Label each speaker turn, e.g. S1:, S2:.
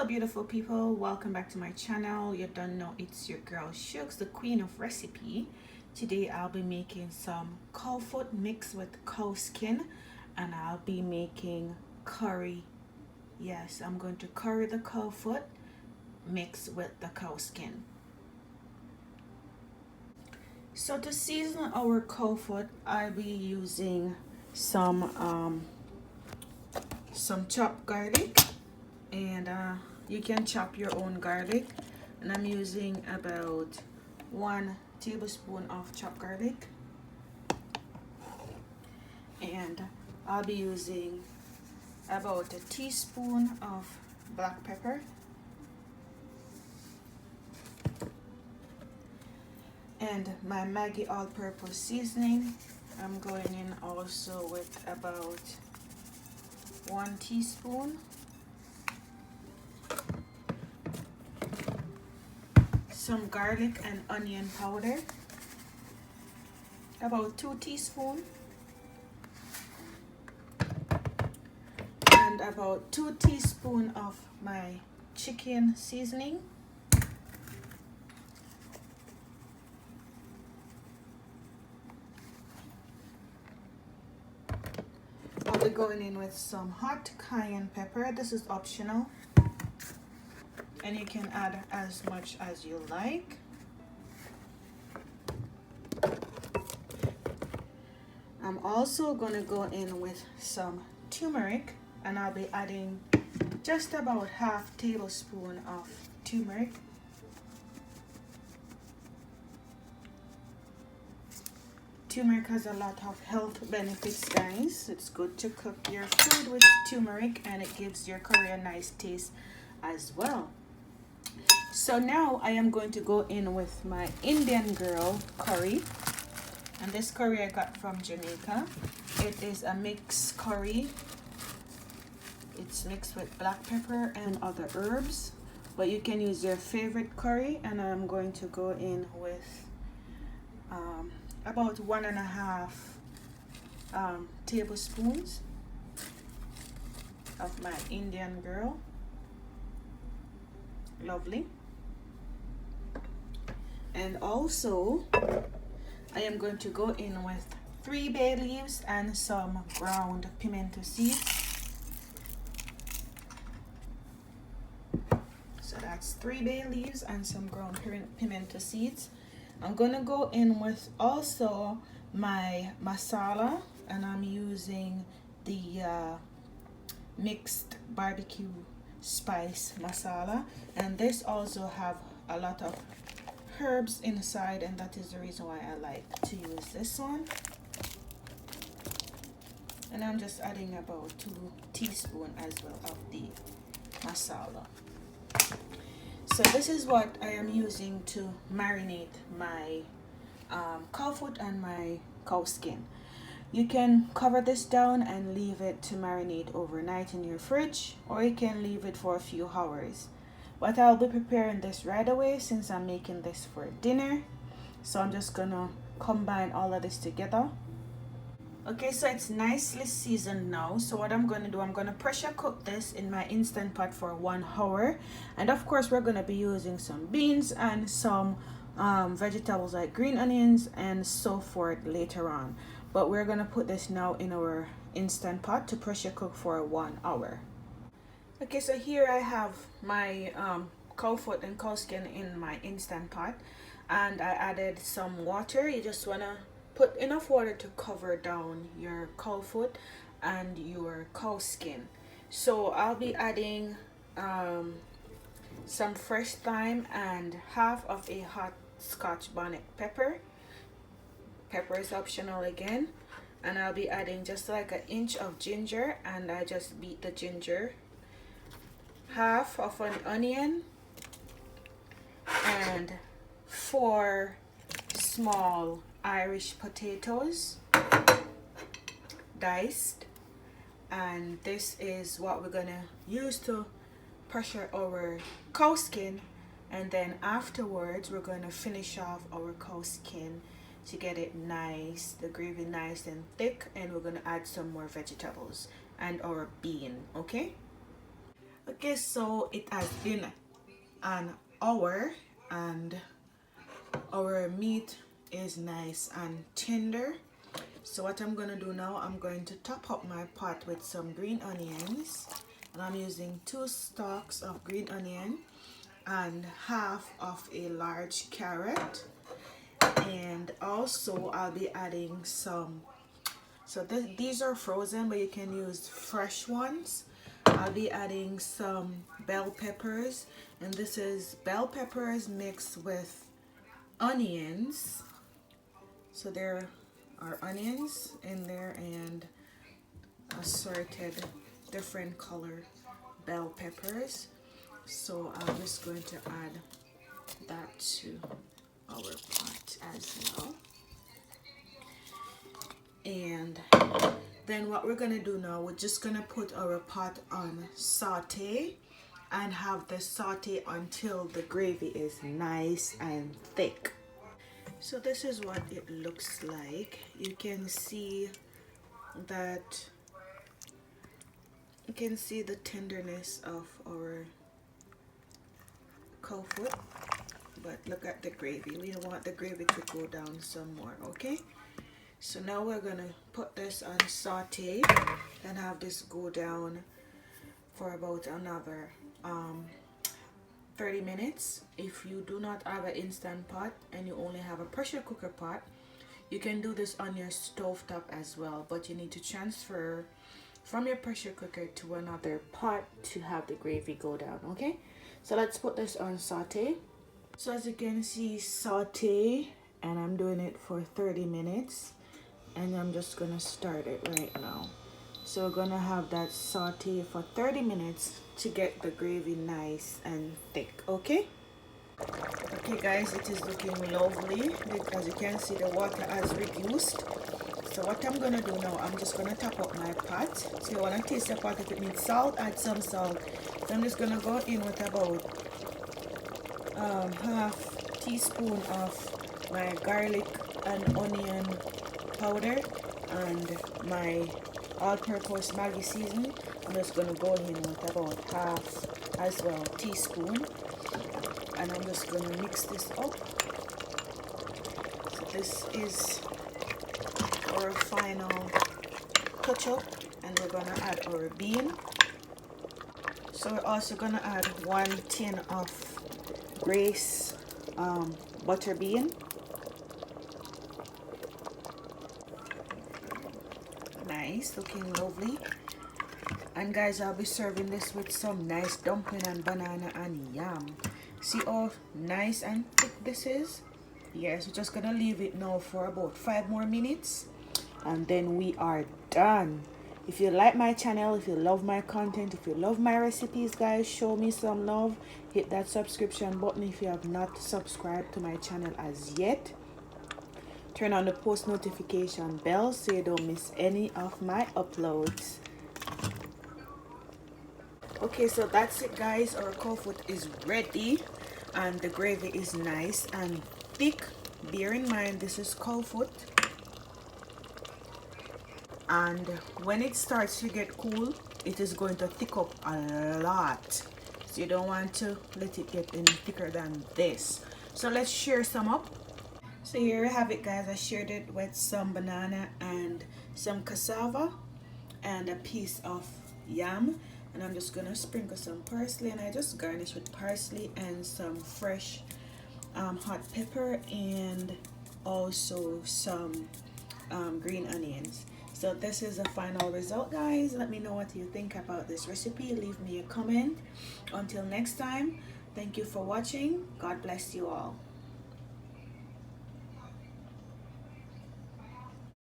S1: Hello beautiful people, welcome back to my channel. You don't know, it's your girl Shooks, the queen of recipe. Today I'll be making some cow foot mixed with cow skin, and I'll be making curry. Yes, I'm going to curry the cow foot mixed with the cow skin. So to season our cow foot, I'll be using some chopped garlic, and you can chop your own garlic, and I'm using about 1 tablespoon of chopped garlic, and I'll be using about a teaspoon of black pepper, and my Maggi all-purpose seasoning. I'm going in also with about 1 teaspoon, some garlic and onion powder, about 2 teaspoons, and about 2 teaspoons of my chicken seasoning. I'll be going in with some hot cayenne pepper. This is optional, and you can add as much as you like. I'm also going to go in with some turmeric, and I'll be adding just about half tablespoon of turmeric. Turmeric has a lot of health benefits, guys. It's good to cook your food with turmeric, and it gives your curry a nice taste as well. So now I am going to go in with my Indian girl curry, and this curry I got from Jamaica. It is a mixed curry. It's mixed with black pepper and other herbs, but you can use your favorite curry. And I'm going to go in with about 1.5 tablespoons of my Indian girl. Lovely. And also I am going to go in with 3 bay leaves and some ground pimento seeds. So that's 3 bay leaves and some ground pimento seeds. I'm going to go in with also my masala, and I'm using the mixed barbecue spice masala, and this also have a lot of herbs inside, and that is the reason why I like to use this one. And I'm just adding about 2 teaspoons as well of the masala. So this is what I am using to marinate my cow foot and my cow skin. You can cover this down and leave it to marinate overnight in your fridge, or you can leave it for a few hours. But I'll be preparing this right away since I'm making this for dinner. So I'm just gonna combine all of this together. Okay, so it's nicely seasoned now. So what I'm going to do, I'm going to pressure cook this in my Instant Pot for 1 hour. And of course, we're going to be using some beans and some vegetables like green onions and so forth later on. But we're going to put this now in our Instant Pot to pressure cook for 1 hour. Okay, so here I have my cow foot and cow skin in my Instant Pot. And I added some water. You just want to put enough water to cover down your cow foot and your cow skin. So I'll be adding some fresh thyme and half of a hot Scotch bonnet pepper. Pepper is optional again. And I'll be adding just like 1 inch of ginger, and I just beat the ginger. Half of an onion and 4 small Irish potatoes diced, and this is what we're gonna use to pressure our cow skin, and then afterwards we're going to finish off our cow skin to get it nice, the gravy nice and thick, and we're going to add some more vegetables and our bean. Okay, Okay, so it has been an hour and our meat is nice and tender. So what I'm gonna do now, I'm going to top up my pot with some green onions, and I'm using 2 stalks of green onion and half of a large carrot, and also I'll be adding some, so these are frozen but you can use fresh ones. I'll be adding some bell peppers, and this is bell peppers mixed with onions. So there are onions in there and assorted different color bell peppers. So I'm just going to add that to our pot as well. And then what we're gonna do now, we're just gonna put our pot on saute and have the saute until the gravy is nice and thick. So this is what it looks like. You can see that, you can see the tenderness of our cow foot, but look at the gravy. We want the gravy to go down some more. Okay, so now we're gonna put this on saute and have this go down for about another 30 minutes. If you do not have an instant pot and you only have a pressure cooker pot, you can do this on your stovetop as well, but you need to transfer from your pressure cooker to another pot to have the gravy go down. Okay, so let's put this on saute. So as you can see, saute, and I'm doing it for 30 minutes, and I'm just gonna start it right now. So we're gonna have that saute for 30 minutes to get the gravy nice and thick. Okay, guys, it is looking lovely. As you can see, the water has reduced. So what I'm gonna do now, I'm just gonna top up my pot. So you wanna taste the pot. If it needs salt, add some salt. So I'm just gonna go in with about half teaspoon of my garlic and onion powder and my all-purpose Maggi seasoning. I'm just gonna go in with about half as well teaspoon, and I'm just gonna mix this up. So this is our final touch up, and we're gonna add our bean. So we're also gonna add 1 tin of Grace butter bean. Nice, looking lovely. And guys, I'll be serving this with some nice dumpling and banana and yam. See how nice and thick this is? Yes, we're just gonna leave it now for about 5 more minutes, and then we are done. If you like my channel, if you love my content, if you love my recipes, guys, show me some love. Hit that subscription button if you have not subscribed to my channel as yet. Turn on the post notification bell so you don't miss any of my uploads. Okay, so that's it, guys. Our cow foot is ready and the gravy is nice and thick. Bear in mind, this is cow foot, and when it starts to get cool, it is going to thick up a lot. So you don't want to let it get any thicker than this. So let's share some up. So here you have it, guys. I shared it with some banana and some cassava and a piece of yam, and I'm just gonna sprinkle some parsley, and I just garnish with parsley and some fresh hot pepper and also some green onions. So this is the final result, guys. Let me know what you think about this recipe. Leave me a comment. Until next time, thank you for watching. God bless you all.